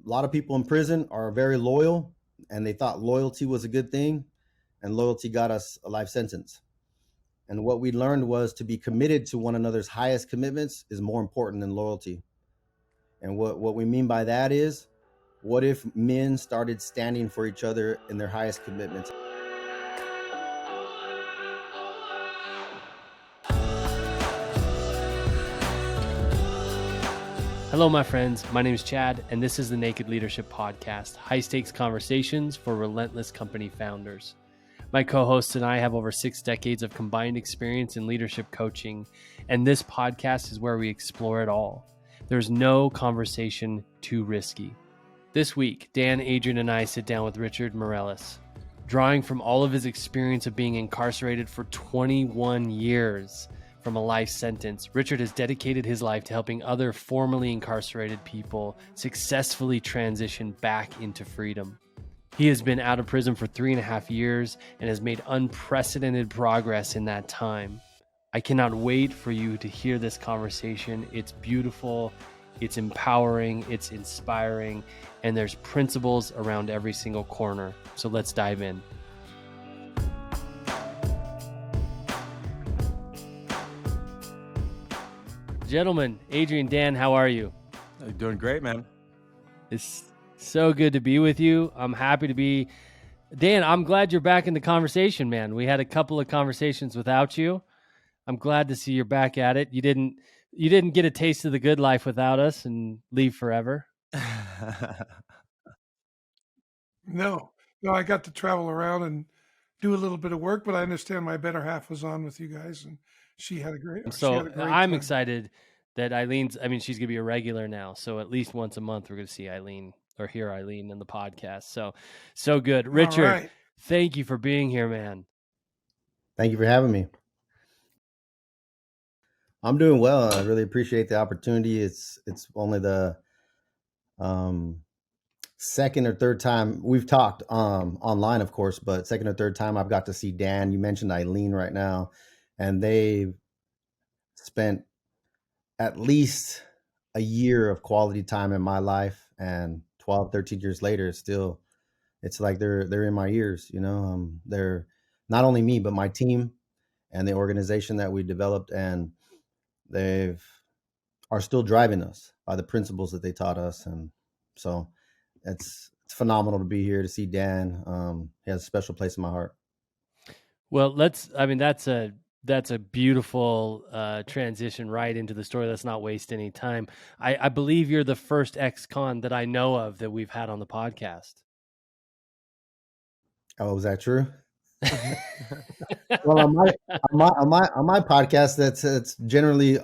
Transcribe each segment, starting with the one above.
a lot of people in prison are very loyal, and they thought loyalty was a good thing, and loyalty got us a life sentence. And what we learned was to be committed to one another's highest commitments is more important than loyalty. And what we mean by that is, what if men started standing for each other in their highest commitments? Hello, my friends. My name is Chad, and this is the Naked Leadership Podcast, high-stakes conversations for relentless company founders. My co-hosts and I have over 6 decades of combined experience in leadership coaching, and this podcast is where we explore it all. There's no conversation too risky. This week, Dan, Adrian, and I sit down with Richard Mireles. Drawing from all of his experience of being incarcerated for 21 years from a life sentence, Richard has dedicated his life to helping other formerly incarcerated people successfully transition back into freedom. He has been out of prison for 3.5 years and has made unprecedented progress in that time. I cannot wait for you to hear this conversation. It's beautiful, it's empowering, it's inspiring, and there's principles around every single corner. So let's dive in. Gentlemen, Adrian, Dan, how are you? You're doing great, man. It's so good to be with you. I'm happy to be. Dan, I'm glad you're back in the conversation, man. We had a couple of conversations without you. I'm glad to see you're back at it. You didn't get a taste of the good life without us and leave forever. No, I got to travel around and do a little bit of work, but I understand my better half was on with you guys, and she had a great. So I'm I'm excited that she's going to be a regular now. So at least once a month, we're going to see Eileen or hear Eileen in the podcast. So good. Richard, right. Thank you for being here, man. Thank you for having me. I'm doing well. I really appreciate the opportunity. It's only the second or third time we've talked online, of course, but second or third time I've got to see Dan. You mentioned Eileen right now, and they've spent at least a year of quality time in my life, and 12, 13 years later, still, it's like they're in my ears, you know. They're not only me, but my team and the organization that we developed, and they are still driving us by the principles that they taught us. And so it's phenomenal to be here to see Dan. He has a special place in my heart. Well, that's a beautiful transition right into the story. Let's not waste any time. I believe you're the first ex-con that I know of that we've had on the podcast. Oh, is that true? Well, on my podcast, that's generally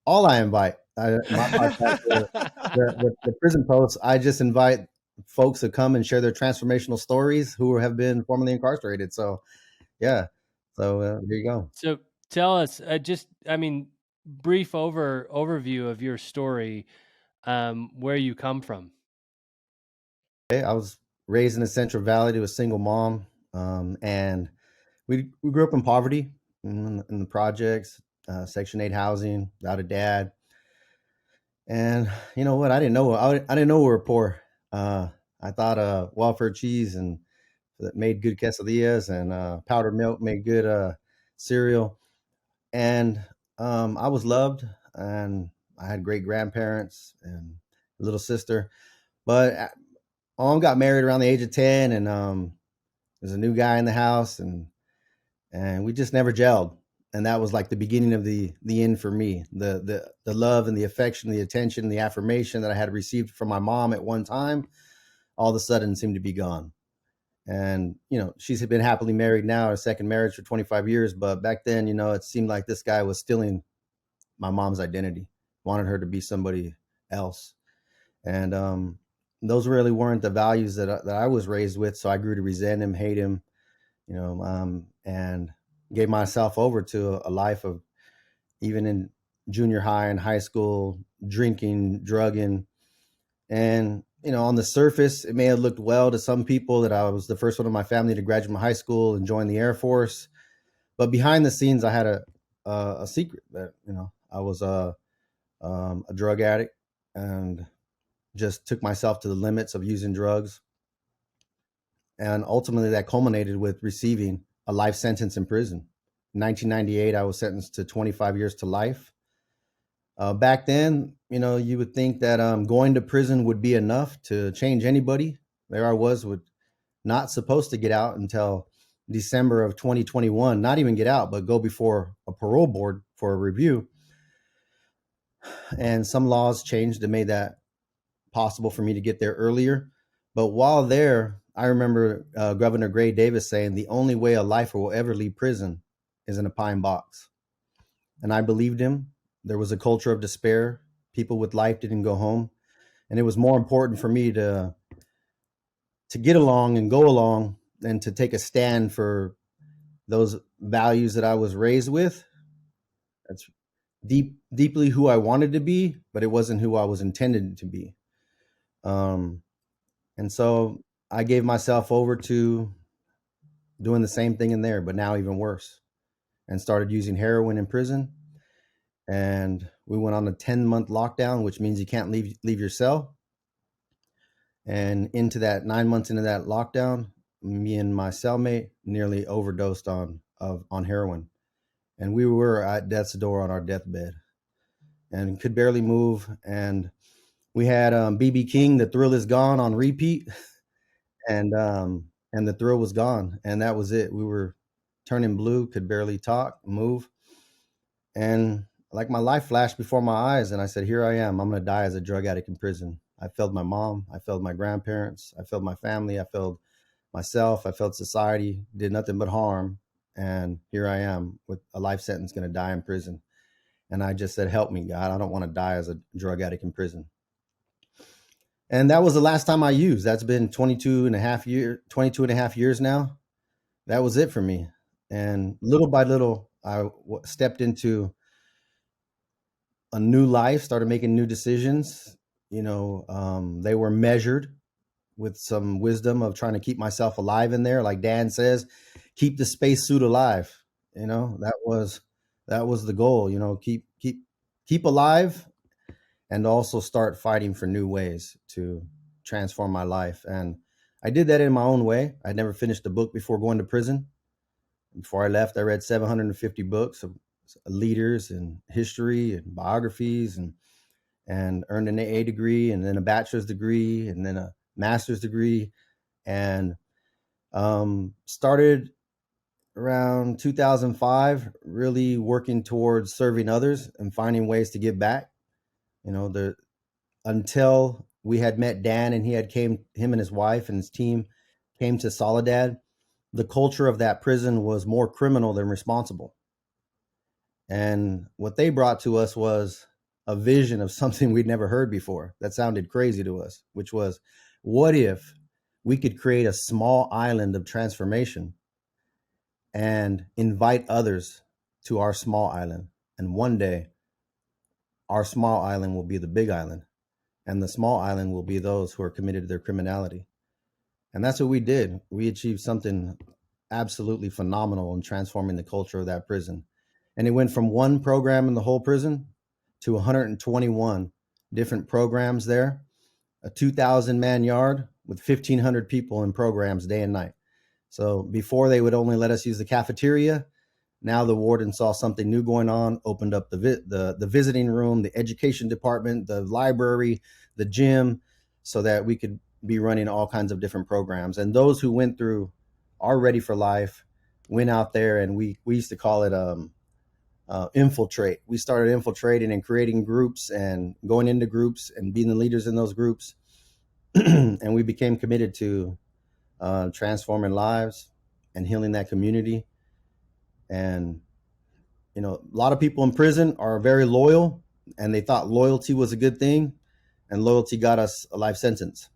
all I invite. My podcast, the Prison Post, I just invite folks to come and share their transformational stories who have been formerly incarcerated. So, yeah. So here you go. So tell us, brief overview of your story, where you come from. Okay, I was raised in the Central Valley to a single mom, and we grew up in poverty in the projects, Section 8 housing, without a dad. And you know what? I didn't know we were poor. I thought welfare cheese and that made good quesadillas, and powdered milk made good cereal. And I was loved, and I had great grandparents and a little sister. But Mom got married around the age of 10, and there's a new guy in the house, and we just never gelled. And that was like the beginning of the end for me. The love and the affection, the attention, the affirmation that I had received from my mom at one time, all of a sudden seemed to be gone. And, you know, she's been happily married now, a second marriage for 25 years. But back then, you know, it seemed like this guy was stealing my mom's identity, wanted her to be somebody else. And those really weren't the values that I was raised with. So I grew to resent him, hate him, you know, and gave myself over to a life of, even in junior high and high school, drinking, drugging. And, you know, on the surface, it may have looked well to some people that I was the first one in my family to graduate from high school and join the Air Force. But behind the scenes, I had a secret that, you know, I was a drug addict, and just took myself to the limits of using drugs. And ultimately that culminated with receiving a life sentence in prison. In 1998, I was sentenced to 25 years to life. Back then, you would think that going to prison would be enough to change anybody. There I was, not supposed to get out until December of 2021, not even get out, but go before a parole board for a review. And some laws changed that made that possible for me to get there earlier. But while there, I remember Governor Gray Davis saying the only way a lifer will ever leave prison is in a pine box. And I believed him. There was a culture of despair. People with life didn't go home. And it was more important for me to get along and go along than to take a stand for those values that I was raised with. That's deeply who I wanted to be, but it wasn't who I was intended to be. And so I gave myself over to doing the same thing in there, but now even worse, and started using heroin in prison. And we went on a 10-month lockdown, which means you can't leave your cell. And into that 9 months into that lockdown, me and my cellmate nearly overdosed on heroin. And we were at death's door on our deathbed and could barely move. And we had BB King, The Thrill Is Gone on repeat. And the thrill was gone. And that was it. We were turning blue, could barely talk, move. And like my life flashed before my eyes. And I said, here I am. I'm going to die as a drug addict in prison. I failed my mom. I failed my grandparents. I failed my family. I failed myself. I failed society, did nothing but harm. And here I am with a life sentence, going to die in prison. And I just said, help me, God. I don't want to die as a drug addict in prison. And that was the last time I used. That's been 22 and a half years now. That was it for me. And little by little, I stepped into a new life, started making new decisions. They were measured with some wisdom of trying to keep myself alive in there. Like Dan says, keep the spacesuit alive. That was the goal, keep alive, and also start fighting for new ways to transform my life. And I did that in my own way. I'd never finished a book before going to prison. Before I left, I read 750 books of leaders and history and biographies, and earned an AA degree, and then a bachelor's degree, and then a master's degree, and started around 2005 really working towards serving others and finding ways to give back. Until we had met Dan and him and his wife and his team came to Soledad, the culture of that prison was more criminal than responsible. And what they brought to us was a vision of something we'd never heard before that sounded crazy to us, which was, what if we could create a small island of transformation and invite others to our small island? And one day, our small island will be the big island, and the small island will be those who are committed to their criminality. And that's what we did. We achieved something absolutely phenomenal in transforming the culture of that prison. And it went from one program in the whole prison to 121 different programs there, a 2,000-man yard with 1,500 people in programs day and night. So before they would only let us use the cafeteria. Now the warden saw something new going on, opened up the visiting room, the education department, the library, the gym, so that we could be running all kinds of different programs. And those who went through our Ready for Life went out there, and we used to call it infiltrate. We started infiltrating and creating groups and going into groups and being the leaders in those groups. And we became committed to transforming lives and healing that community. And, a lot of people in prison are very loyal, and they thought loyalty was a good thing, and loyalty got us a life sentence.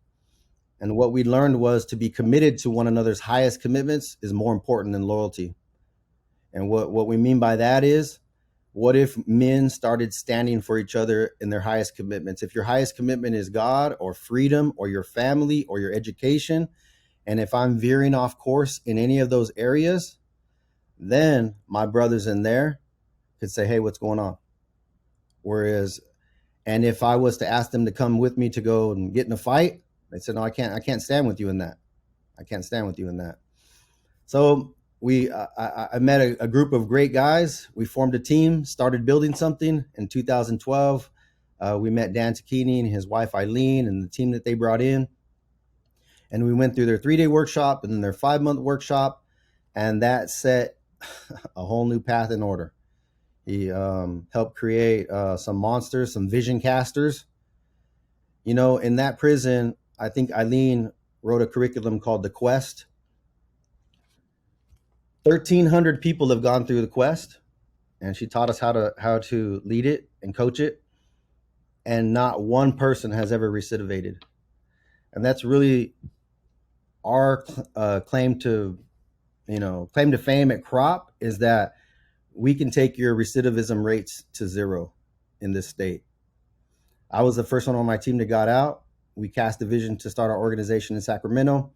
And what we learned was to be committed to one another's highest commitments is more important than loyalty. And what we mean by that is, what if men started standing for each other in their highest commitments? If your highest commitment is God or freedom or your family or your education, and if I'm veering off course in any of those areas, then my brothers in there could say, hey, what's going on? Whereas And if I was to ask them to come with me to go and get in a fight, they said, no, I can't stand with you in that. I can't stand with you in that. So I met a group of great guys. We formed a team, started building something in 2012. We met Dan Tacchini and his wife Eileen and the team that they brought in. And we went through their 3-day workshop and then their 5-month workshop. And that set a whole new path in order. He helped create some monsters, some vision casters. You know, in that prison, I think Eileen wrote a curriculum called The Quest. 1,300 people have gone through The Quest, and she taught us how to lead it and coach it. And not one person has ever recidivated. And that's really our claim to fame at Crop, is that we can take your recidivism rates to zero in this state. I was the first one on my team that got out. We cast a vision to start our organization in Sacramento.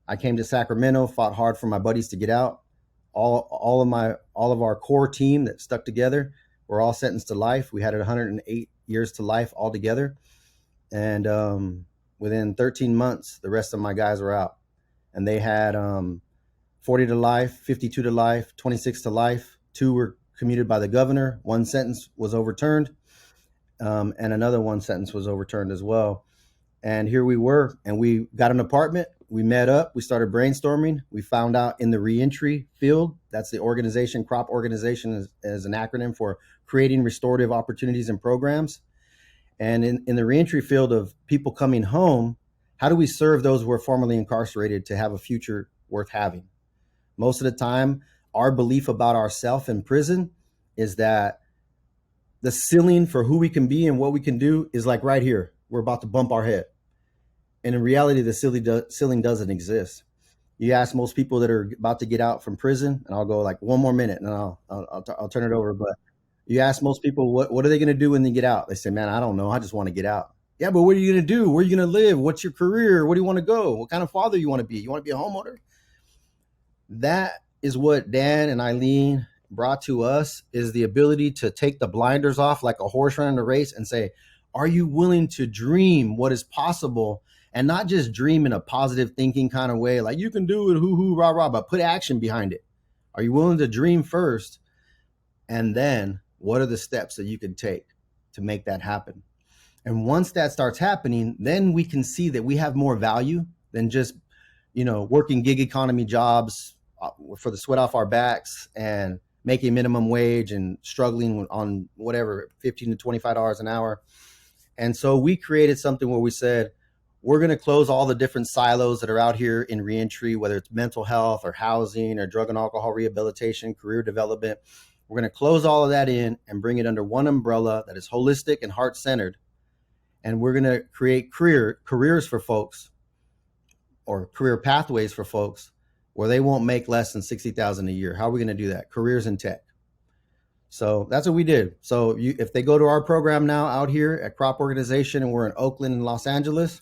I came to Sacramento, fought hard for my buddies to get out. All of our core team that stuck together were all sentenced to life. We had 108 years to life altogether. And within 13 months, the rest of my guys were out. And they had 40 to life, 52 to life, 26 to life. 2 were commuted by the governor. 1 sentence was overturned. And another 1 sentence was overturned as well. And here we were, and we got an apartment. We met up. We started brainstorming. We found out in the reentry field, that's the organization, CROP organization is an acronym for Creating Restorative Opportunities and Programs. And in the reentry field of people coming home, how do we serve those who are formerly incarcerated to have a future worth having? Most of the time, our belief about ourselves in prison is that the ceiling for who we can be and what we can do is like right here. We're about to bump our head. And in reality, the ceiling doesn't exist. You ask most people that are about to get out from prison, and I'll go like 1 more minute and I'll turn it over. But you ask most people, what are they going to do when they get out? They say, man, I don't know. I just want to get out. Yeah, but what are you going to do? Where are you going to live? What's your career? Where do you want to go? What kind of father you want to be? You want to be a homeowner? That is what Dan and Eileen brought to us, is the ability to take the blinders off like a horse running a race and say, are you willing to dream what is possible? And not just dream in a positive thinking kind of way, like you can do it, hoo hoo, rah rah, but put action behind it. Are you willing to dream first? And then what are the steps that you can take to make that happen? And once that starts happening, then we can see that we have more value than just, working gig economy jobs for the sweat off our backs and making minimum wage and struggling on whatever, $15 to $25 an hour. And so we created something where we said, we're going to close all the different silos that are out here in reentry, whether it's mental health or housing or drug and alcohol rehabilitation, career development. We're going to close all of that in and bring it under one umbrella that is holistic and heart-centered. And we're going to create careers for folks, or career pathways for folks, where they won't make less than $60,000 a year. How are we going to do that? Careers in tech. So that's what we did. So if they go to our program now out here at Crop Organization, and we're in Oakland and Los Angeles,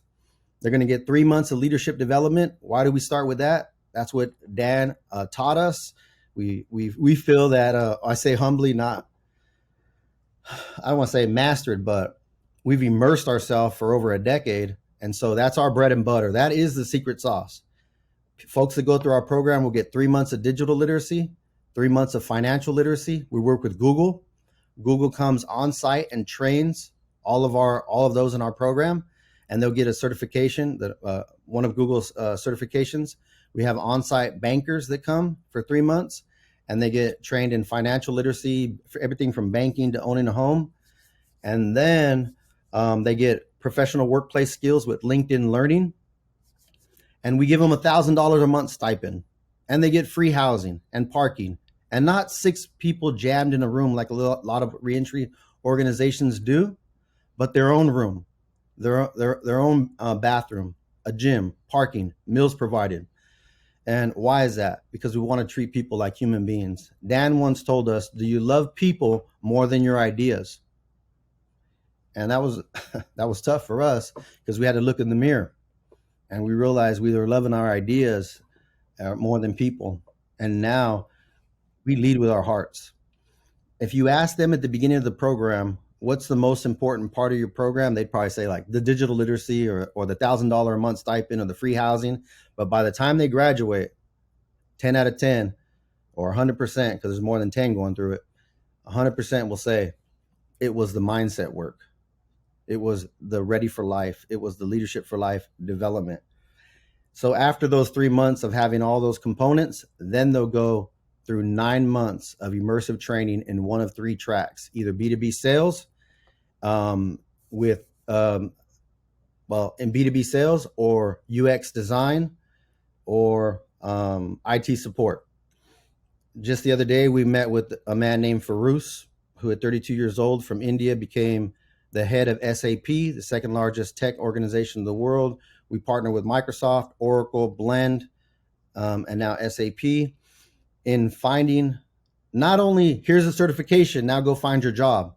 they're going to get 3 months of leadership development. Why do we start with that? That's what Dan taught us. We feel that, I say humbly, I don't want to say mastered, but we've immersed ourselves for over a decade. And so that's our bread and butter. That is the secret sauce. Folks that go through our program will get 3 months of digital literacy, 3 months of financial literacy. We work with Google. Google comes on site and trains all of those in our program, and they'll get a certification, that one of Google's certifications. We have on-site bankers that come for 3 months, and they get trained in financial literacy for everything from banking to owning a home. And then they get professional workplace skills with LinkedIn Learning. And we give them $1,000 a month stipend, and they get free housing and parking, and not 6 people jammed in a room like a lot of reentry organizations do, but their own room, their own bathroom, a gym, parking, meals provided. And why is that? Because we want to treat people like human beings. Dan once told us, do you love people more than your ideas? And that was tough for us, because we had to look in the mirror. And we realized we were loving our ideas more than people. And now we lead with our hearts. If you ask them at the beginning of the program, what's the most important part of your program? They'd probably say like the digital literacy or the $1,000 a month stipend or the free housing. But by the time they graduate, 10 out of 10 or 100%, because there's more than 10 going through it, 100% will say it was the mindset work. It was the ready for life. It was the leadership for life development. So after those 3 months of having all those components, then they'll go through 9 months of immersive training in one of 3 tracks, either B2B sales, with in B2B sales, or UX design, or IT support. Just the other day, we met with a man named Farouz, who at 32 years old from India became the head of SAP, the second largest tech organization in the world. We partner with Microsoft, Oracle, Blend, and now SAP in finding not only here's a certification, now go find your job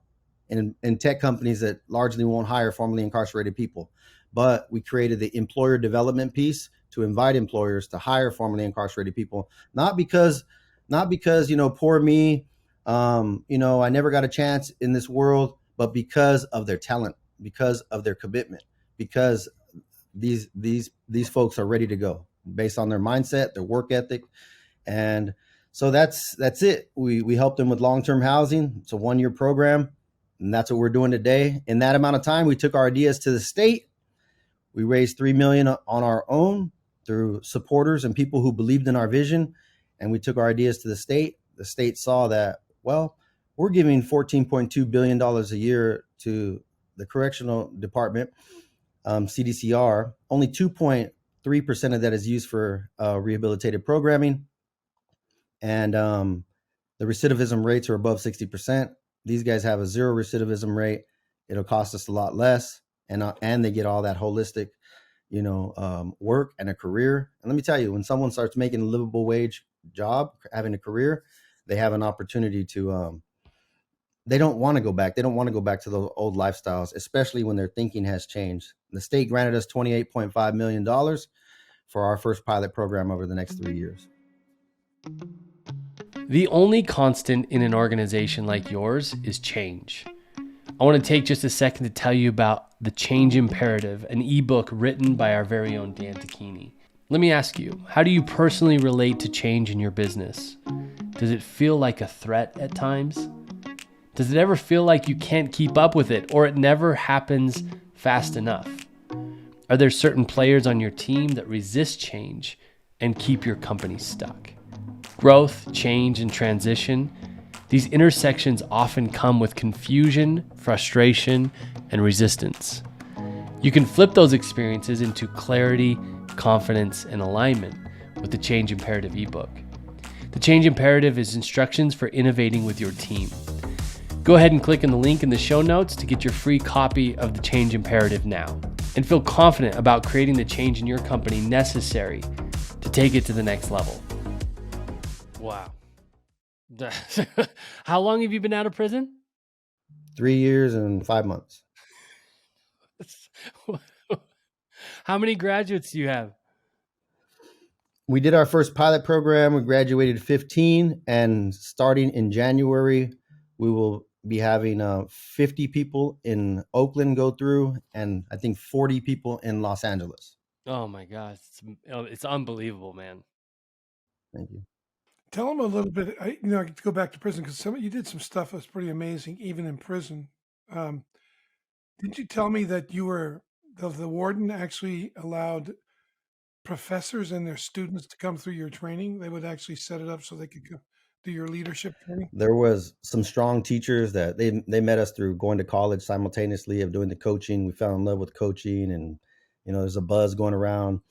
in tech companies that largely won't hire formerly incarcerated people, but we created the employer development piece to invite employers to hire formerly incarcerated people, not because poor me, I never got a chance in this world, but because of their talent, because of their commitment, because these folks are ready to go based on their mindset, their work ethic. And so that's it. We help them with long-term housing. It's a 1-year program, and that's what we're doing today. In that amount of time, we took our ideas to the state. We raised $3 million on our own through supporters and people who believed in our vision, and we took our ideas to the state. The state saw that, well, we're giving $14.2 billion a year to the correctional department, CDCR. Only 2.3% of that is used for rehabilitative programming. And the recidivism rates are above 60%. These guys have a 0 recidivism rate. It'll cost us a lot less, and they get all that holistic, work and a career. And let me tell you, when someone starts making a livable wage job, having a career, they have an opportunity to. They don't want to go back. They don't want to go back to those old lifestyles, especially when their thinking has changed. The state granted us $28.5 million for our first pilot program over the next 3 years. The only constant in an organization like yours is change. I want to take just a second to tell you about The Change Imperative, an ebook written by our very own Dan Tacchini. Let me ask you, how do you personally relate to change in your business? Does it feel like a threat at times? Does it ever feel like you can't keep up with it, or it never happens fast enough? Are there certain players on your team that resist change and keep your company stuck? Growth, change, and transition, these intersections often come with confusion, frustration, and resistance. You can flip those experiences into clarity, confidence, and alignment with the Change Imperative ebook. The Change Imperative is instructions for innovating with your team. Go ahead and click on the link in the show notes to get your free copy of the Change Imperative now, and feel confident about creating the change in your company necessary to take it to the next level. Wow. How long have you been out of prison? 3 years and 5 months. How many graduates do you have? We did our first pilot program. We graduated 15, and starting in January, we will be having 50 people in Oakland go through, and I think 40 people in Los Angeles. Oh my gosh, it's unbelievable, man. Thank you. Tell them a little bit. I get to go back to prison because you did some stuff that's pretty amazing, even in prison. Didn't you tell me that you were the warden actually allowed professors and their students to come through your training? They would actually set it up so they could do your leadership training. There was some strong teachers that they met us through going to college simultaneously of doing the coaching. We fell in love with coaching, and there's a buzz going around,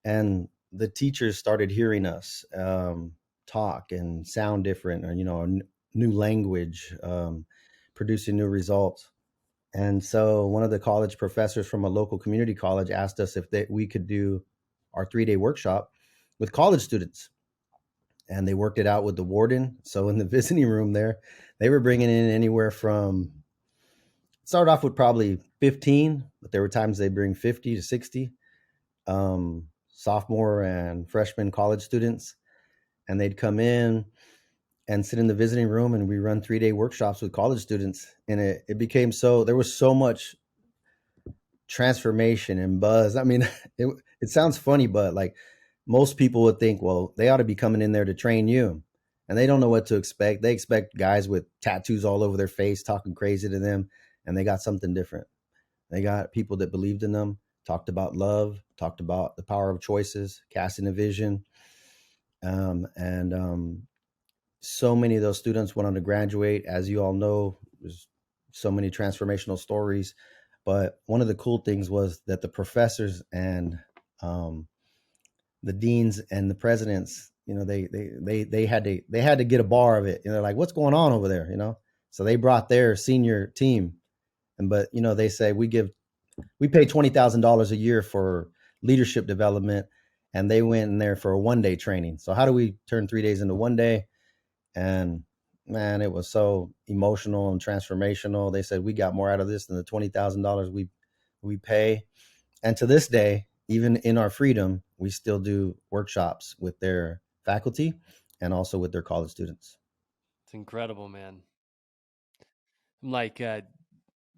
and the teachers started hearing us talk and sound different, or new language, producing new results. And so one of the college professors from a local community college asked us if we could do our 3-day workshop with college students. And they worked it out with the warden. So in the visiting room there, they were bringing in anywhere from, started off with probably 15, but there were times they bring 50 to 60 sophomore and freshman college students. And they'd come in and sit in the visiting room, and we run 3-day workshops with college students. And it became so, there was so much transformation and buzz. I mean, it sounds funny, but like most people would think, well, they ought to be coming in there to train you. And they don't know what to expect. They expect guys with tattoos all over their face talking crazy to them, and they got something different. They got people that believed in them, talked about love, talked about the power of choices, casting a vision. And So many of those students went on to graduate. As you all know, there's so many transformational stories. But one of the cool things was that the professors and um, the deans and the presidents, they had to get a bar of it. They're like, "What's going on over there?" So they brought their senior team, but they say we pay $20,000 a year for leadership development, and they went in there for a 1-day training. So how do we turn 3 days into 1 day? And man, it was so emotional and transformational. They said we got more out of this than the $20,000 we pay. And to this day, even in our freedom, we still do workshops with their faculty and also with their college students. It's incredible, man. I'm like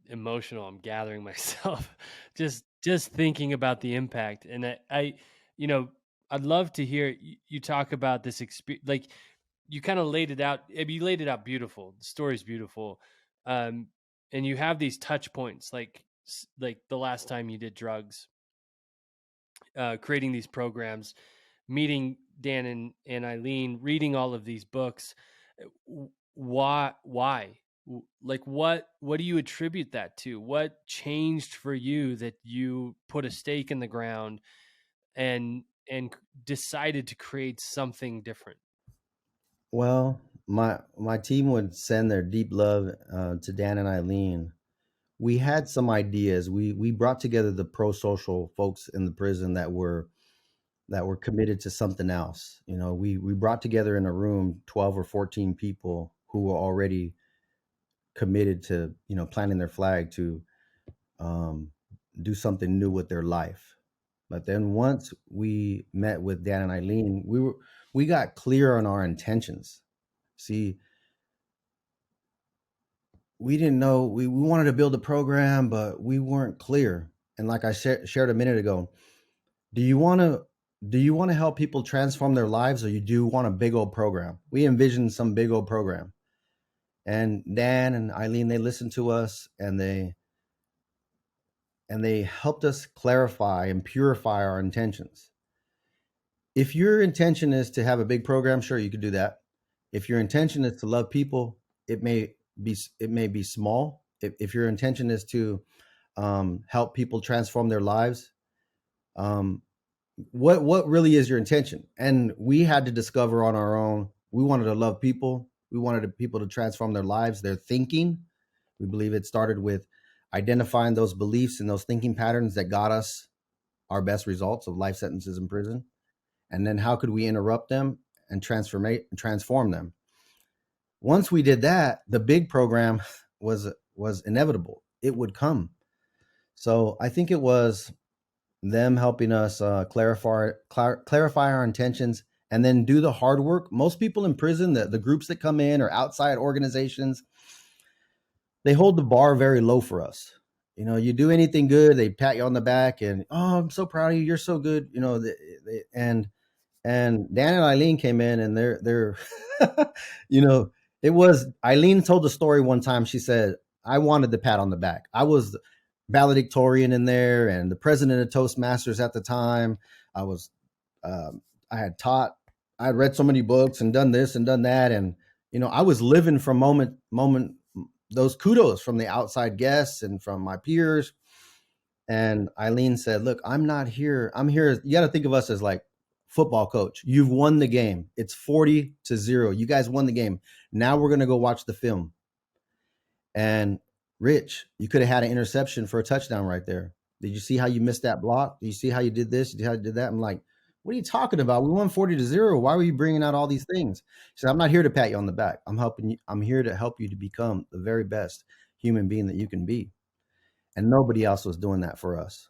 emotional. I'm gathering myself just thinking about the impact. And I you know, I'd love to hear you talk about this experience. Like you kind of laid it out. You laid it out beautiful. The story's beautiful. Um, and you have these touch points, like the last time you did drugs, creating these programs, meeting Dan and Eileen, reading all of these books. Why? Like what do you attribute that to? What changed for you that you put a stake in the ground and decided to create something different? Well, my team would send their deep love to Dan and Eileen. We had some ideas. We brought together the pro-social folks in the prison that were committed to something else. We brought together in a room 12 or 14 people who were already committed to, planting their flag to um, do something new with their life. But then once we met with Dan and Eileen, we got clear on our intentions. See, we didn't know we wanted to build a program, but we weren't clear. And like I shared a minute ago, do you want to help people transform their lives, or you do want a big old program? We envisioned some big old program. And Dan and Eileen, they listened to us, and they helped us clarify and purify our intentions. If your intention is to have a big program, sure, you could do that. If your intention is to love people, it may be small. If your intention is to help people transform their lives, um, what really is your intention? And we had to discover on our own. We wanted to love people. We wanted people to transform their lives, their thinking. We believe it started with identifying those beliefs and those thinking patterns that got us our best results of life sentences in prison. And then how could we interrupt them and transform them? Once we did that, the big program was inevitable. It would come. So I think it was them helping us clarify our intentions, and then do the hard work. Most people in prison, the groups that come in, or outside organizations, they hold the bar very low for us. You do anything good, they pat you on the back, and, oh, I'm so proud of you, you're so good. And Dan and Eileen came in, and they're you know it was Eileen told the story one time. She said, I wanted the pat on the back. I was valedictorian in there and the president of Toastmasters at the time. I was I had taught, I had read so many books and done this and done that, and I was living from moment those kudos from the outside guests and from my peers. And Eileen said, look, I'm not here. I'm here. You got to think of us as like football coach. You've won the game. It's 40-0. You guys won the game. Now we're going to go watch the film. And Rich, you could have had an interception for a touchdown right there. Did you see how you missed that block? Did you see how you did this? Did you see how you did that? I'm like, what are you talking about? We won 40-0. Why were you bringing out all these things? She said, I'm not here to pat you on the back. I'm helping you. I'm here to help you to become the very best human being that you can be. And nobody else was doing that for us.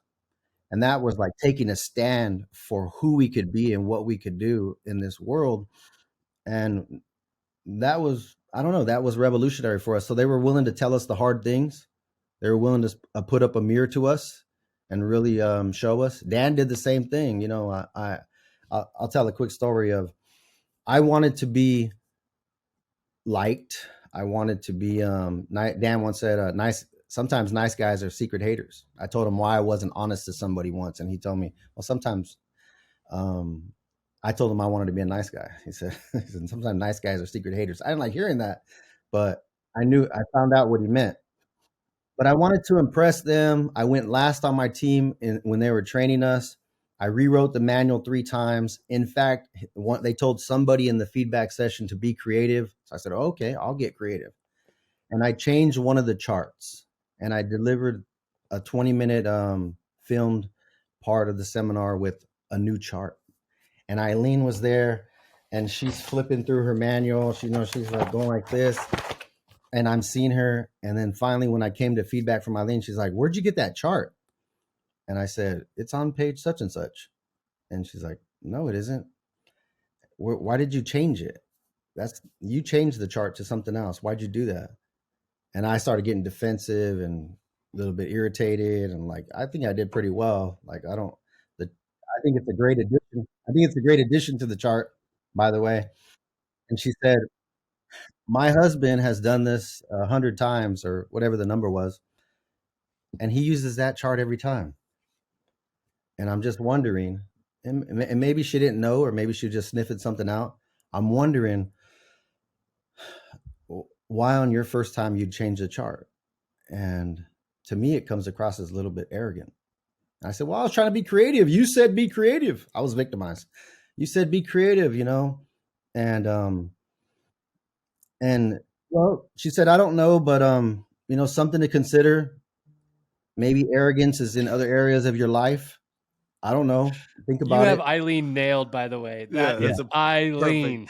And that was like taking a stand for who we could be and what we could do in this world. And that was, I don't know, that was revolutionary for us. So they were willing to tell us the hard things. They were willing to put up a mirror to us and really show us. Dan did the same thing. You know, I'll tell a quick story of, I wanted to be liked. I wanted to be, Dan once said, sometimes nice guys are secret haters. I told him why I wasn't honest to somebody once. And he told me, well, sometimes, I told him I wanted to be a nice guy. He said, sometimes nice guys are secret haters. I didn't like hearing that, but I found out what he meant. But I wanted to impress them. I went last on my team when they were training us. I rewrote the manual 3 times. In fact, they told somebody in the feedback session to be creative. So I said, oh, okay, I'll get creative. And I changed one of the charts, and I delivered a 20-minute filmed part of the seminar with a new chart. And Eileen was there, and she's flipping through her manual. She's like going like this. And I'm seeing her. And then finally, when I came to feedback from Eileen, she's like, where'd you get that chart? And I said, it's on page such and such. And she's like, no, it isn't. Why did you change it? You changed the chart to something else. Why'd you do that? And I started getting defensive and a little bit irritated. And like, I think I did pretty well. Like, I think it's a great addition. I think it's a great addition to the chart, by the way. And she said, my husband has done this 100 times or whatever the number was, and he uses that chart every time. And I'm just wondering, and maybe she didn't know, or maybe she just sniffed something out. I'm wondering why on your first time you'd change the chart. And to me, it comes across as a little bit arrogant. I said, well, I was trying to be creative. You said be creative. I was victimized. You said be creative, you know? And well, she said, I don't know, but you know, something to consider. Maybe arrogance is in other areas of your life. I don't know. Think You about have it. Eileen nailed, by the way. Yeah, That is Eileen.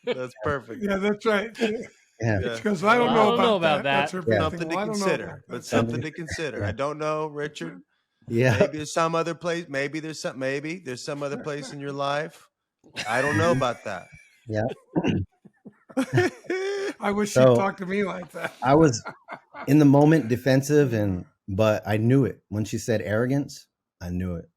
That's perfect. Yeah, that's right. Yeah. Yeah. She goes, I don't Well, know about that. That's her big Something thing. to Well, I don't know consider, about but that. something to consider. Yeah. I don't know, Richard. Yeah. Maybe there's some other place. Maybe there's some other place in your life. I don't know about that. Yeah. I wish So- she'd talk to me like that. I was in the moment defensive, but I knew it. When she said arrogance, I knew it.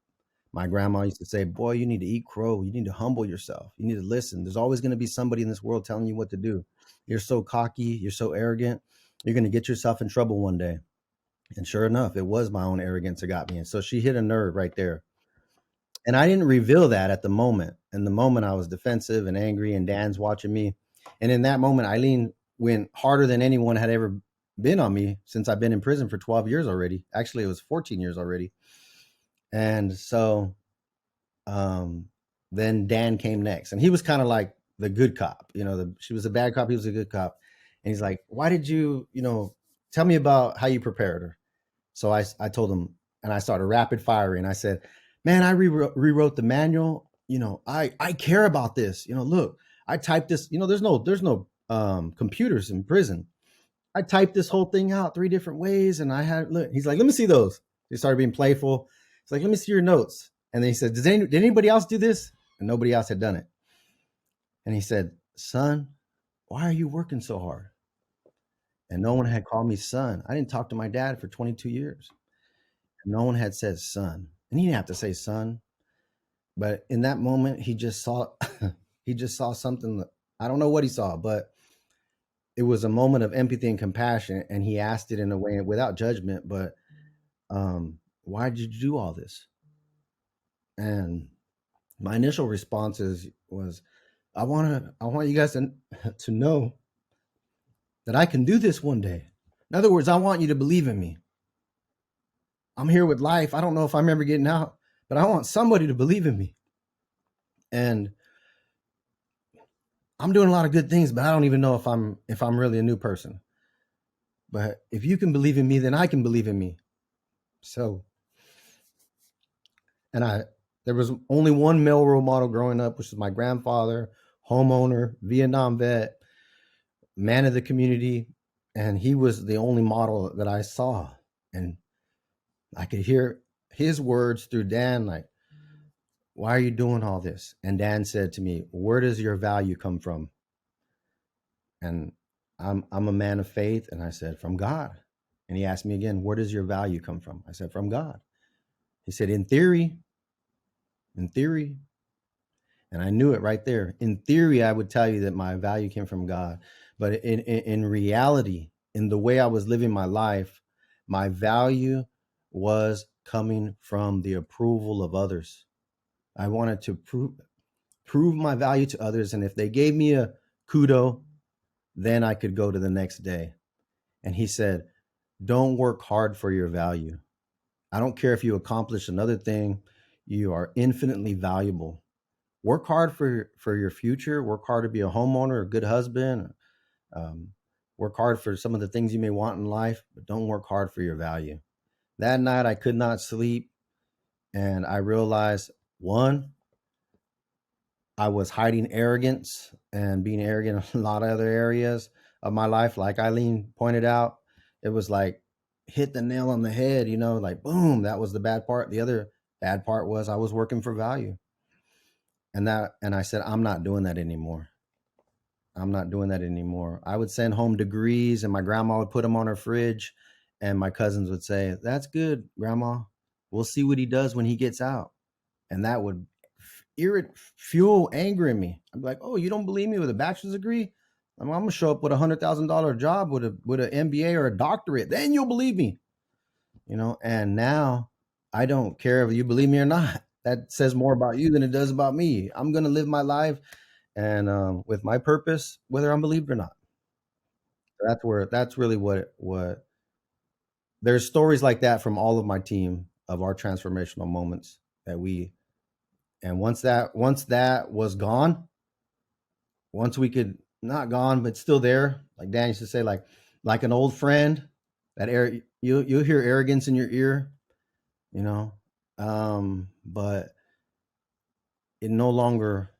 My grandma used to say, boy, you need to eat crow. You need to humble yourself. You need to listen. There's always going to be somebody in this world telling you what to do. You're so cocky. You're so arrogant. You're going to get yourself in trouble one day. And sure enough, it was my own arrogance that got me. And so she hit a nerve right there. And I didn't reveal that at the moment. In the moment, I was defensive and angry, and Dan's watching me. And in that moment, Eileen went harder than anyone had ever been on me since I've been in prison for 12 years already. Actually, it was 14 years already. And so then Dan came next, and he was kind of like the good cop. You know, she was a bad cop. He was a good cop. And he's like, why did you, tell me about how you prepared her. So I told him, and I started rapid firing. I said, man, I rewrote the manual. I care about this. Look, I typed this, there's no computers in prison. I typed this whole thing out 3 different ways. And he's like, let me see those. He started being playful. He's like, let me see your notes. And then he said, did anybody else do this? And nobody else had done it. And he said, son, why are you working so hard? And no one had called me son. I didn't talk to my dad for 22 years. No one had said son. And he didn't have to say son. But in that moment, he just saw something that, I don't know what he saw, but it was a moment of empathy and compassion. And he asked it in a way without judgment, but why did you do all this? And my initial response was, I want you guys to know that I can do this one day. In other words, I want you to believe in me. I'm here with life. I don't know if I'm ever getting out, but I want somebody to believe in me. And I'm doing a lot of good things, but I don't even know if I'm really a new person. But if you can believe in me, then I can believe in me. So, and there was only one male role model growing up, which was my grandfather, homeowner, Vietnam vet, man of the community. And he was the only model that I saw. And I could hear his words through Dan, like, why are you doing all this? And Dan said to me, where does your value come from? And I'm a man of faith. And I said, from God. And he asked me again, where does your value come from? I said, from God. He said, in theory. And I knew it right there. In theory, I would tell you that my value came from God. But in reality, in the way I was living my life, my value was coming from the approval of others. I wanted to prove my value to others. And if they gave me a kudo, then I could go to the next day. And he said, don't work hard for your value. I don't care if you accomplish another thing, you are infinitely valuable. Work hard for your future. Work hard to be a homeowner, a good husband. Um, work hard for some of the things you may want in life, but don't work hard for your value. That night, I could not sleep. And I realized, one, I was hiding arrogance and being arrogant in a lot of other areas of my life. Like Eileen pointed out, it was like hit the nail on the head, like boom, that was the bad part. The other bad part was I was working for value. And I said, I'm not doing that anymore. I would send home degrees and my grandma would put them on her fridge and my cousins would say, that's good, grandma. We'll see what he does when he gets out. And that would fuel anger in me. I'm like, oh, you don't believe me with a bachelor's degree? I'm gonna show up with $100,000 job with an MBA or a doctorate. Then you'll believe me, And now I don't care if you believe me or not. That says more about you than it does about me. I'm gonna live my life and with my purpose, whether I'm believed or not. That's really what. There's stories like that from all of my team of our transformational moments that we. And once that was gone, once we could not gone but still there, like Dan used to say, like an old friend, that you'll hear arrogance in your ear, but it no longer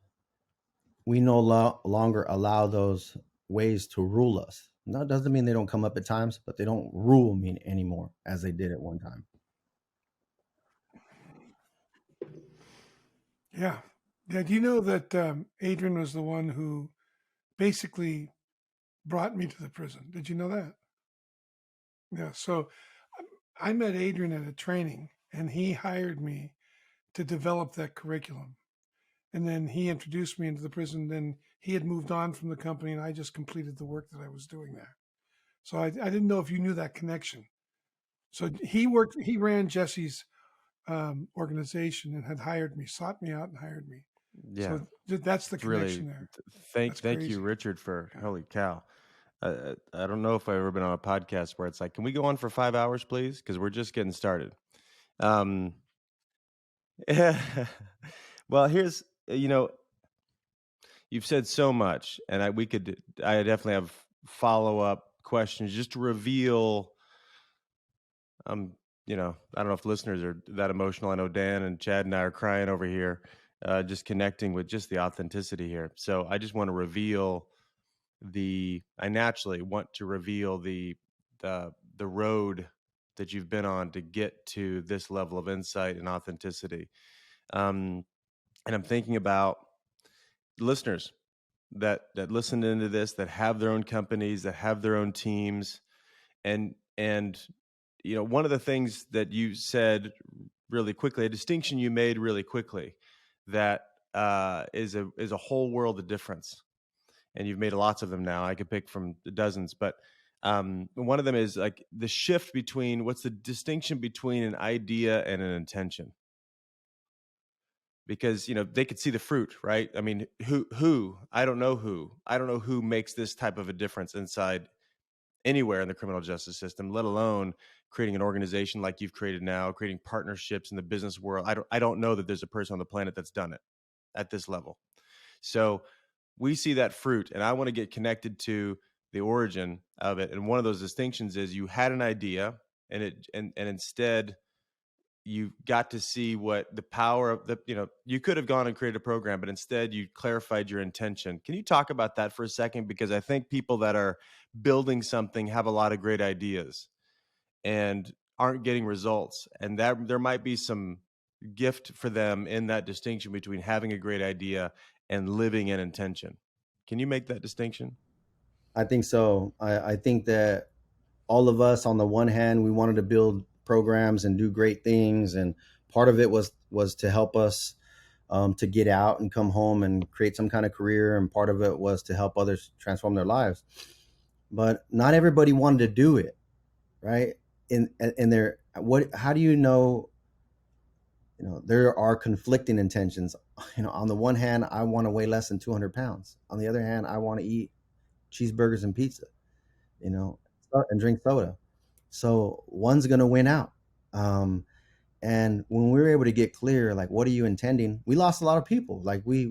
we no longer allow those ways to rule us. No, it doesn't mean they don't come up at times, but they don't rule me anymore as they did at one time. Yeah. Yeah. Do you know that Adrian was the one who basically brought me to the prison? Did you know that? Yeah. So I met Adrian at a training and he hired me to develop that curriculum. And then he introduced me into the prison. Then he had moved on from the company and I just completed the work that I was doing there. So I didn't know if you knew that connection. So he ran Jesse's organization and had hired me, sought me out and hired me. Yeah. So that's the connection Really, there. thank you, Richard, for holy cow. I don't know if I've ever been on a podcast where it's like, can we go on for 5 hours, please? Because we're just getting started. Yeah. Well, here's, you've said so much, and I definitely have follow-up questions just to reveal. I don't know if listeners are that emotional. I know Dan and Chad and I are crying over here, just connecting with just the authenticity here. So I just want to reveal I naturally want to reveal the road that you've been on to get to this level of insight and authenticity. And I'm thinking about listeners that listen into this, that have their own companies, that have their own teams, and one of the things that you said really quickly, a distinction you made really quickly, that is a whole world of difference. And you've made lots of them now. I could pick from the dozens, but one of them is like the shift between what's the distinction between an idea and an intention. Because they could see the fruit, right? I mean, who I don't know who makes this type of a difference inside anywhere in the criminal justice system, let alone creating an organization like you've created now, creating partnerships in the business world. I don't know that there's a person on the planet that's done it at this level. So we see that fruit, and I want to get connected to the origin of it. And one of those distinctions is you had an idea, and instead you got to see what the power of you could have gone and created a program, but instead you clarified your intention. Can you talk about that for a second? Because I think people that are building something have a lot of great ideas and aren't getting results. And that there might be some gift for them in that distinction between having a great idea and living in intention. Can you make that distinction? I think so. I think that all of us, on the one hand, we wanted to build programs and do great things, and part of it was to help us to get out and come home and create some kind of career, and part of it was to help others transform their lives. But not everybody wanted to do it, right? In their what? How do you know? You know, there are conflicting intentions. You know, on the one hand, I want to weigh less than 200 pounds. On the other hand, I want to eat cheeseburgers and pizza. You know, and drink soda. So one's going to win out. And when we were able to get clear, like, what are you intending? We lost a lot of people. Like we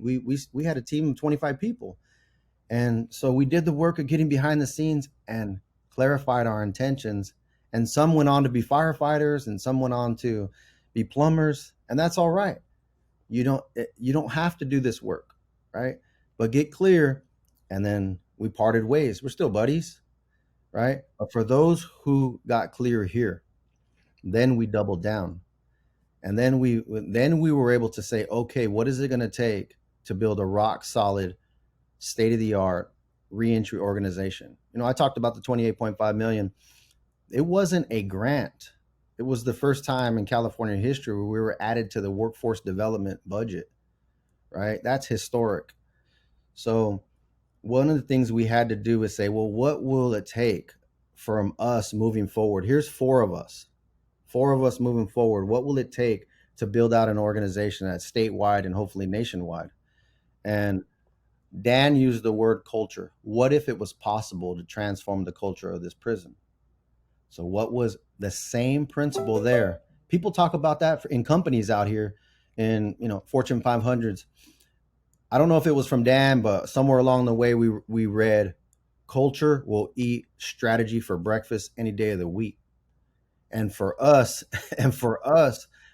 had a team of 25 people. And so we did the work of getting behind the scenes and clarified our intentions. And some went on to be firefighters, and some went on to be plumbers, and that's all right. You don't have to do this work, right? But get clear, and then we parted ways. We're still buddies, right? But for those who got clear here, then we doubled down. And then we were able to say, okay, what is it going to take to build a rock solid, state of the art reentry organization? You know, I talked about the 28.5 million. It wasn't a grant. It was the first time in California history where we were added to the workforce development budget, right? That's historic. So one of the things we had to do is say, well, what will it take from us moving forward? Here's four of us moving forward. What will it take to build out an organization that's statewide and hopefully nationwide? And Dan used the word culture. What if it was possible to transform the culture of this prison? So what was the same principle there? People talk about that in companies out here in, you know, Fortune 500s. I don't know if it was from Dan, but somewhere along the way we read, culture will eat strategy for breakfast any day of the week. And for us,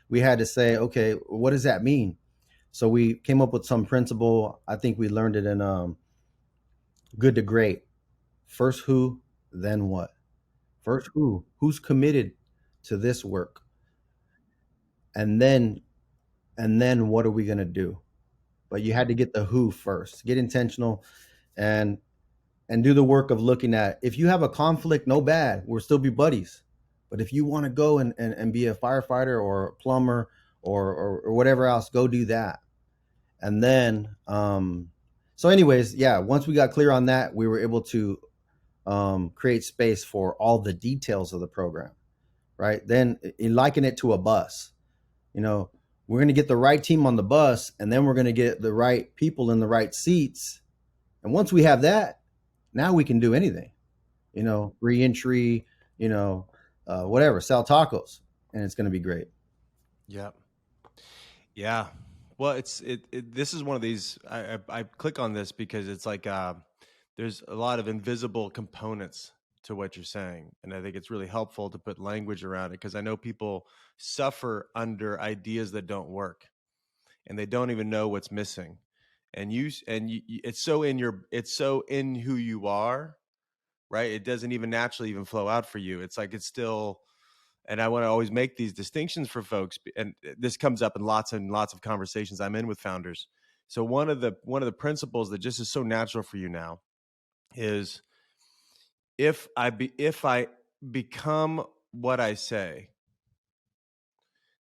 we had to say, okay, what does that mean? So we came up with some principle. I think we learned it in Good to Great. First who, then what? First who's committed to this work, and then what are we going to do? But you had to get the who first. Get intentional, and do the work of looking at, if you have a conflict, no bad, we'll still be buddies. But if you want to go and be a firefighter or a plumber or whatever else, go do that. And then so anyways, yeah, once we got clear on that, we were able to create space for all the details of the program, right? Then liken it to a bus. You know, we're going to get the right team on the bus, and then we're going to get the right people in the right seats. And once we have that, now we can do anything, you know, reentry, you know, whatever, sell tacos, and it's going to be great. Yeah. Yeah. Well, this is one of these, I click on this because it's like, there's a lot of invisible components to what you're saying. And I think it's really helpful to put language around it, because I know people suffer under ideas that don't work, and they don't even know what's missing. And it's so in who you are, right? It doesn't even naturally even flow out for you. It's like, it's still, and I want to always make these distinctions for folks. And this comes up in lots and lots of conversations I'm in with founders. So one of the principles that just is so natural for you now is, if I become what I say,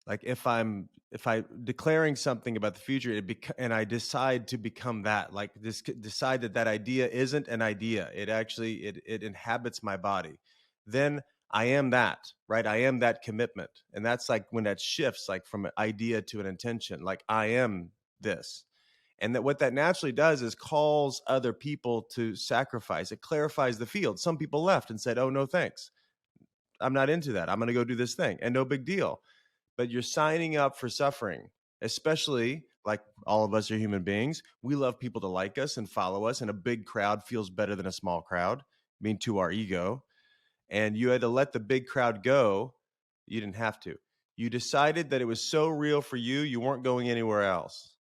like if I declaring something about the future, and I decide to become that, like decide that idea isn't an idea, it actually it inhabits my body, then I am that, right? I am that commitment. And that's like when that shifts, like from an idea to an intention, like I am this. And that what that naturally does is calls other people to sacrifice. It clarifies the field. Some people left and said, oh, no, thanks. I'm not into that. I'm going to go do this thing, and no big deal. But you're signing up for suffering, especially, like, all of us are human beings. We love people to like us and follow us, and a big crowd feels better than a small crowd, I mean, to our ego. And you had to let the big crowd go. You didn't have to. You decided that it was so real for you, you weren't going anywhere else.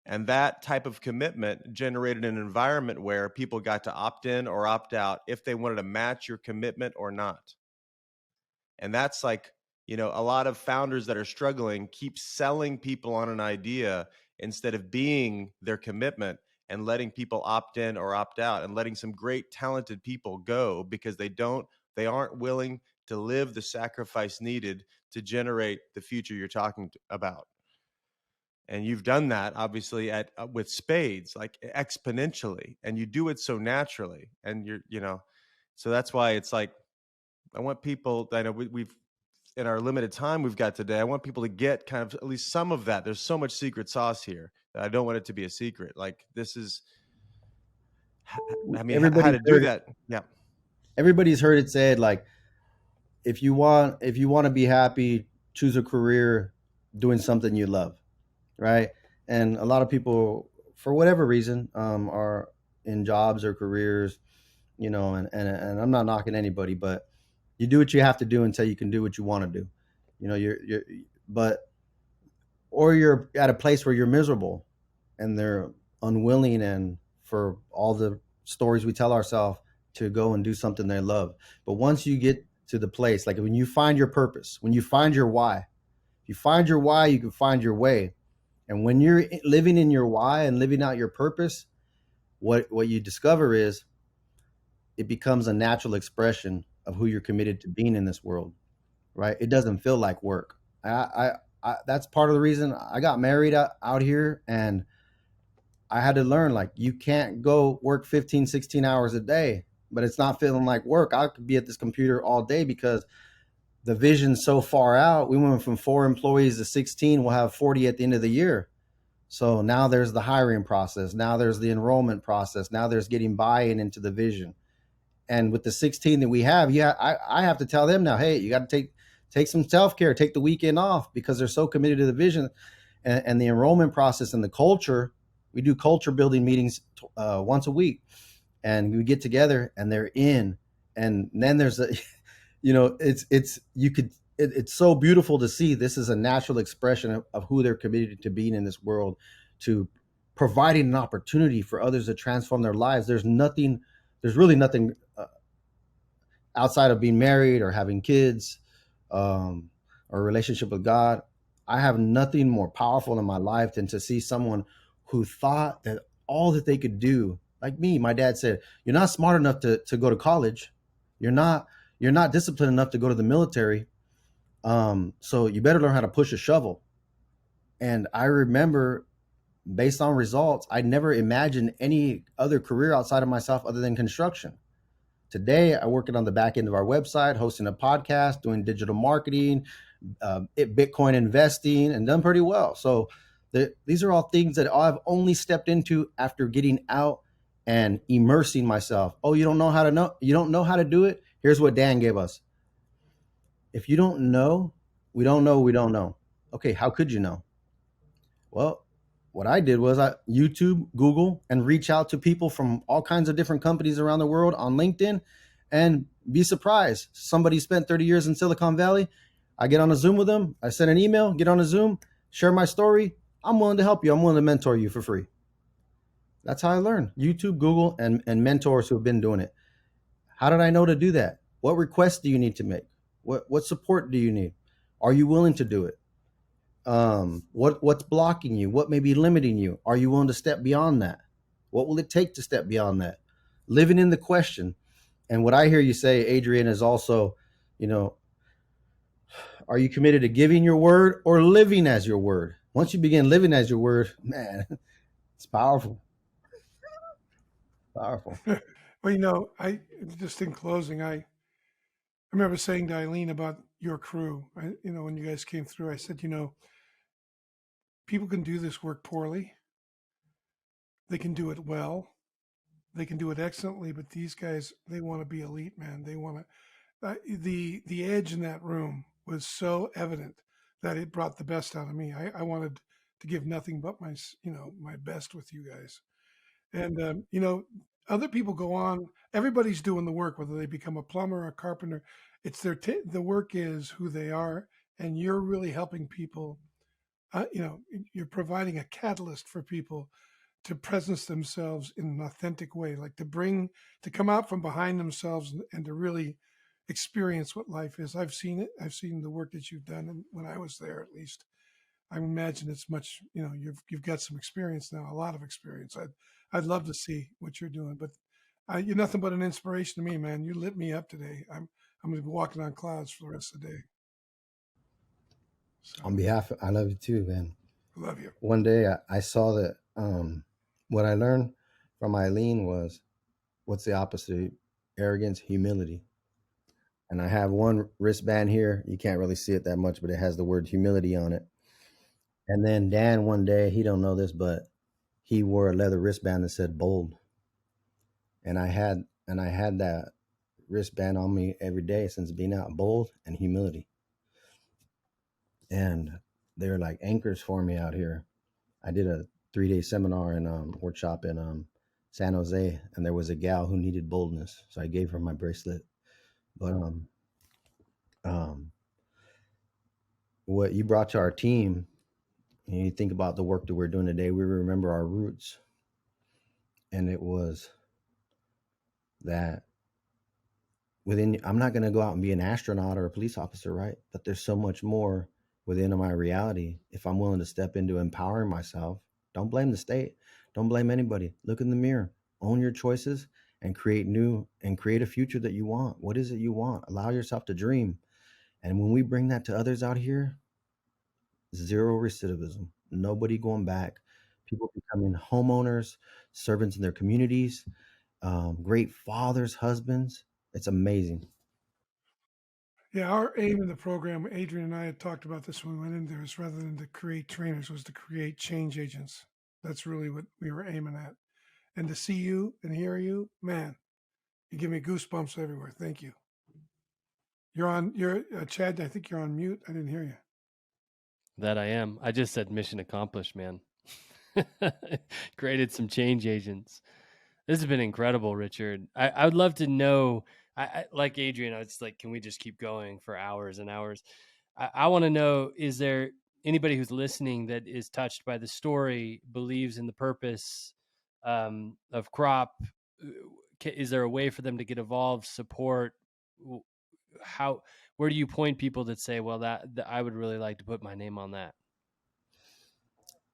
And that type of commitment generated an environment where people got to opt in or opt out if they wanted to match your commitment or not. And that's like, you know, a lot of founders that are struggling keep selling people on an idea instead of being their commitment. and letting people opt in or opt out, and letting some great talented people go because they aren't willing to live the sacrifice needed to generate the future you're talking about. And you've done that obviously at with spades, like exponentially, and you do it so naturally. And so that's why it's like, I want people, I know we've in our limited time we've got today, I want people to get kind of at least some of that. There's so much secret sauce here that I don't want it to be a secret. Like, this is, I mean, how Everybody's to do heard it. that. Yeah. Everybody's heard it said, like, if you want to be happy, choose a career doing something you love, right? And a lot of people, for whatever reason, are in jobs or careers, and I'm not knocking anybody, but you do what you have to do until you can do what you want to do. But or you're at a place where you're miserable and they're unwilling, and for all the stories we tell ourselves, to go and do something they love. But once you get to the place, like when you find your purpose, when you find your why, you find your why, you can find your way. And when you're living in your why and living out your purpose, what you discover is it becomes a natural expression of who you're committed to being in this world, right? It doesn't feel like work. That's part of the reason I got married out here, and I had to learn, like, you can't go work 15, 16 hours a day, but it's not feeling like work. I could be at this computer all day because the vision's so far out. We went from 4 employees to 16. We'll have 40 at the end of the year. So now there's the hiring process. Now there's the enrollment process. Now there's getting buy-in into the vision. And with the 16 that we have, I have to tell them now, hey, you got to take some self-care, take the weekend off, because they're so committed to the vision and the enrollment process and the culture. We do culture building meetings once a week, and we get together and they're in. And then there's a, it's so beautiful to see. This is a natural expression of who they're committed to being in this world, to providing an opportunity for others to transform their lives. There's really nothing outside of being married or having kids, or a relationship with God. I have nothing more powerful in my life than to see someone who thought that all that they could do, like me. My dad said, you're not smart enough to go to college. You're not disciplined enough to go to the military. So you better learn how to push a shovel. And I remember, based on results, I never imagined any other career outside of myself other than construction. Today, I'm working on the back end of our website, hosting a podcast, doing digital marketing, Bitcoin investing, and done pretty well. So these are all things that I've only stepped into after getting out and immersing myself. Oh, you don't know how to do it? Here's what Dan gave us. If you don't know, we don't know. Okay, how could you know? Well, what I did was I YouTube, Google, and reach out to people from all kinds of different companies around the world on LinkedIn, and be surprised. Somebody spent 30 years in Silicon Valley. I get on a Zoom with them. I send an email, get on a Zoom, share my story. I'm willing to help you. I'm willing to mentor you for free. That's how I learned. YouTube, Google, and mentors who have been doing it. How did I know to do that? What requests do you need to make? What support do you need? Are you willing to do it? What's blocking you? What may be limiting you? Are you willing to step beyond that? What will it take to step beyond that? Living in the question. And what I hear you say, Adrian, is also, are you committed to giving your word or living as your word? Once you begin living as your word, man, it's powerful. Powerful. Well, I just, in closing, I remember saying to Eileen about your crew. When you guys came through, I said, people can do this work poorly. They can do it well. They can do it excellently. But these guys, they want to be elite, man. They want to. The edge in that room was so evident that it brought the best out of me. I wanted to give nothing but my best with you guys. And other people go on. Everybody's doing the work, whether they become a plumber or a carpenter. It's the work is who they are, and you're really helping people. You're providing a catalyst for people to presence themselves in an authentic way, like to come out from behind themselves and to really experience what life is. I've seen it. I've seen the work that you've done, and when I was there, at least, I imagine it's much. You've got some experience now, a lot of experience. I'd love to see what you're doing, but you're nothing but an inspiration to me, man. You lit me up today. I'm going to be walking on clouds for the rest of the day. So On behalf I love you too, man. I love you. One day I saw that what I learned from Eileen was what's the opposite of arrogance? Humility. And I have one wristband here. You can't really see it that much, but it has the word humility on it. And then Dan, one day, he don't know this, but he wore a leather wristband that said bold. And I had that wristband on me every day since being out, bold and humility. And they're like anchors for me out here. I did a 3-day seminar and workshop in San Jose, and there was a gal who needed boldness, so I gave her my bracelet. But what you brought to our team, and you think about the work that we're doing today, we remember our roots, and it was that within. I'm not going to go out and be an astronaut or a police officer, right? But there's so much more within my reality if I'm willing to step into empowering myself. Don't blame the state. Don't blame anybody. Look in the mirror. Own your choices and create a future that you want. What is it you want? Allow yourself to dream. And when we bring that to others out here, zero recidivism. Nobody going back. People becoming homeowners, servants in their communities, great fathers, husbands. It's amazing. Yeah, our aim in the program, Adrian and I had talked about this when we went in there, is rather than to create trainers, was to create change agents. That's really what we were aiming at. And to see you and hear you, man, you give me goosebumps everywhere. Thank you. You're Chad. I think you're on mute. I didn't hear you. That I am. I just said mission accomplished, man. Created some change agents. This has been incredible, Richard. I would love to know. I like Adrian. I was like, can we just keep going for hours and hours? I want to know: is there anybody who's listening that is touched by the story, believes in the purpose of Crop? Is there a way for them to get involved, support? How? Where do you point people that say, well, that I would really like to put my name on that?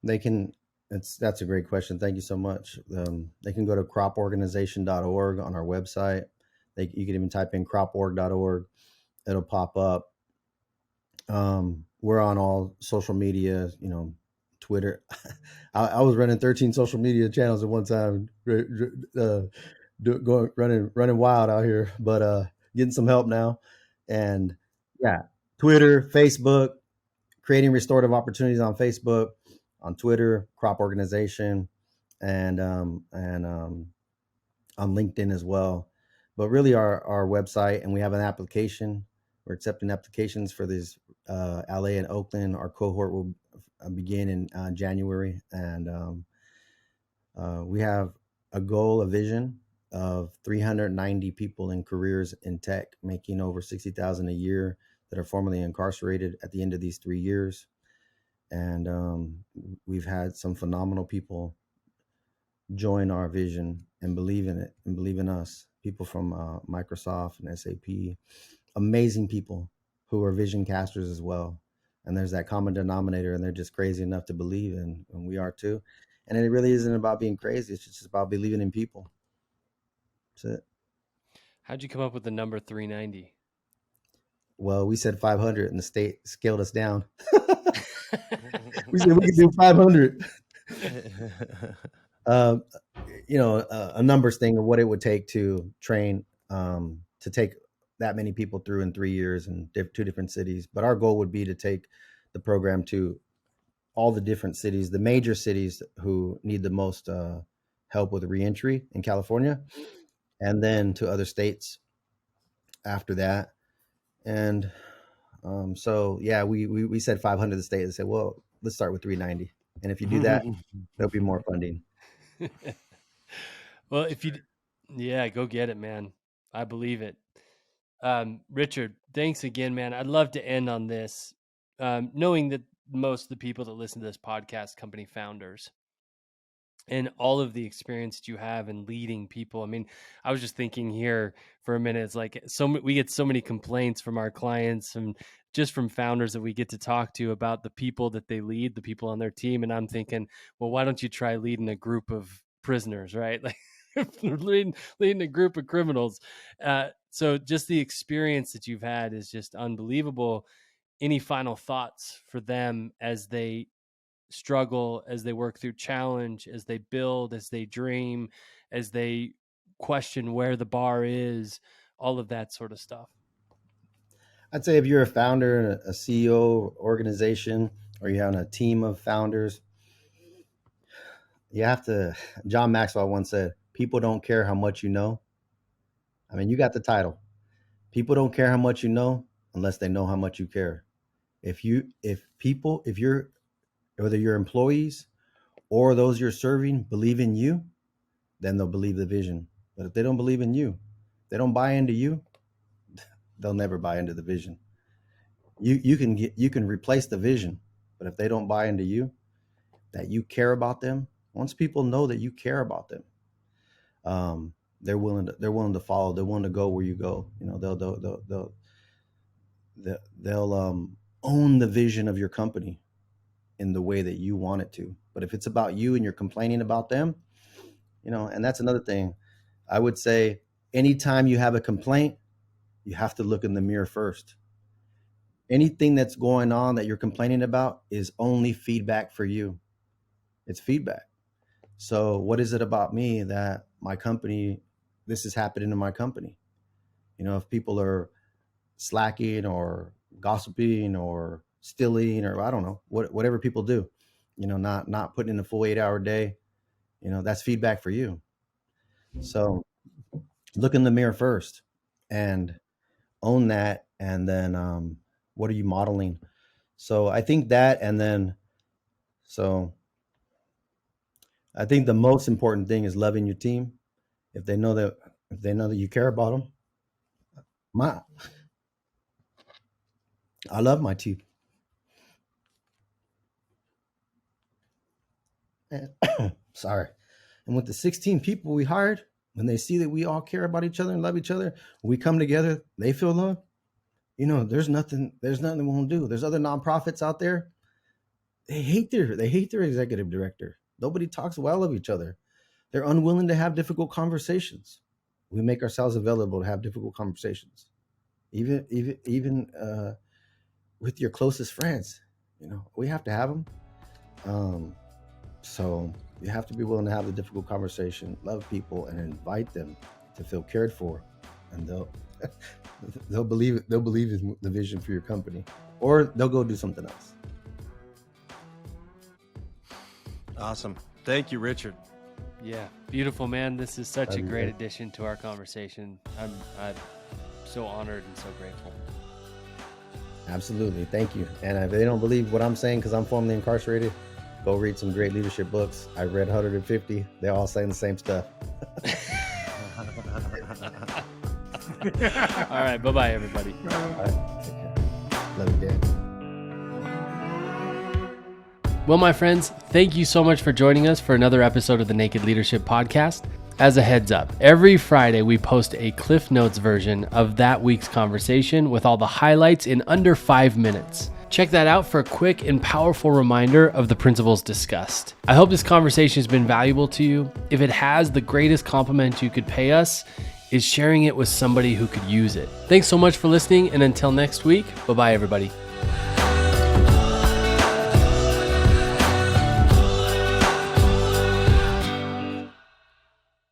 They can. That's a great question. Thank you so much. They can go to croporganization.org on our website. You can even type in croporg.org. It'll pop up. We're on all social media, Twitter. I was running 13 social media channels at one time, running wild out here, but getting some help now. And yeah, Twitter, Facebook, creating restorative opportunities on Facebook, on Twitter, Crop Organization, and on LinkedIn as well. But really, our website, and we have an application. We're accepting applications for these LA and Oakland. Our cohort will begin in January, and we have a goal, a vision of 390 people in careers in tech, making over 60,000 a year that are formerly incarcerated at the end of these 3 years. And we've had some phenomenal people join our vision and believe in it and believe in us. People from Microsoft and SAP, amazing people who are vision casters as well. And there's that common denominator, and they're just crazy enough to believe in, and we are too. And it really isn't about being crazy. It's just about believing in people. That's it. How'd you come up with the number 390? Well, we said 500 and the state scaled us down. We said we could do 500. A numbers thing of what it would take to train, to take that many people through in 3 years in 2 different cities. But our goal would be to take the program to all the different cities, the major cities who need the most help with reentry in California, and then to other states after that. And so, yeah, we said 500 to the state. They said, well, let's start with 390. And if you do that, there'll be more funding. Well, yeah, go get it, man. I believe it. Richard, thanks again, man. I'd love to end on this, knowing that most of the people that listen to this podcast, company founders, and all of the experience that you have in leading people. I mean, I was just thinking here for a minute. It's like we get so many complaints from our clients and just from founders that we get to talk to about the people that they lead, the people on their team. And I'm thinking, well, why don't you try leading a group of prisoners, right? Like leading a group of criminals. So just the experience that you've had is just unbelievable. Any final thoughts for them as they struggle, as they work through challenge, as they build, as they dream, as they question where the bar is, all of that sort of stuff? I'd say if you're a founder, a CEO organization, or you're on a team of founders, you have to, John Maxwell once said, people don't care how much you know. I mean, you got the title. People don't care how much you know unless they know how much you care. If you're, whether your employees or those you're serving believe in you, then they'll believe the vision. But if they don't believe in you, they don't buy into you, they'll never buy into the vision. You can replace the vision, but if they don't buy into you, that you care about them, once people know that you care about them, they're willing to follow. They're willing to go where you go. You know, they'll own the vision of your company in the way that you want it to. But if it's about you and you're complaining about them, you know, and that's another thing. I would say anytime you have a complaint, you have to look in the mirror first. Anything that's going on that you're complaining about is only feedback for you. It's feedback. So what is it about me that my company, this is happening in my company? You know, if people are slacking or gossiping or stealing or I don't know, whatever people do, you know, not putting in a full 8-hour day, you know, that's feedback for you. So look in the mirror first and own that. And then what are you modeling? So I think that, and then, so I think the most important thing is loving your team. If they know that you care about them, I love my team. Sorry. And with the 16 people we hired, when they see that we all care about each other and love each other, we come together, they feel love. You know, there's nothing we won't do. There's other nonprofits out there. They hate their executive director. Nobody talks well of each other. They're unwilling to have difficult conversations. We make ourselves available to have difficult conversations, even with your closest friends. You know, we have to have them. So you have to be willing to have the difficult conversation, love people, and invite them to feel cared for, and they'll believe it. They'll believe in the vision for your company, or they'll go do something else. Awesome. Thank you, Richard. Yeah, beautiful, man. This is such a great you. addition to our conversation. I'm so honored and so grateful. Absolutely. Thank you. And if they don't believe what I'm saying because I'm formerly incarcerated, go read some great leadership books. I read 150. They're all saying the same stuff. All right. Bye-bye, everybody. All right. Take care. Love you, Dan. Well, my friends, thank you so much for joining us for another episode of the Naked Leadership Podcast. As a heads up, every Friday we post a Cliff Notes version of that week's conversation with all the highlights in under 5 minutes. Check that out for a quick and powerful reminder of the principles discussed. I hope this conversation has been valuable to you. If it has, the greatest compliment you could pay us is sharing it with somebody who could use it. Thanks so much for listening, and until next week, bye-bye, everybody.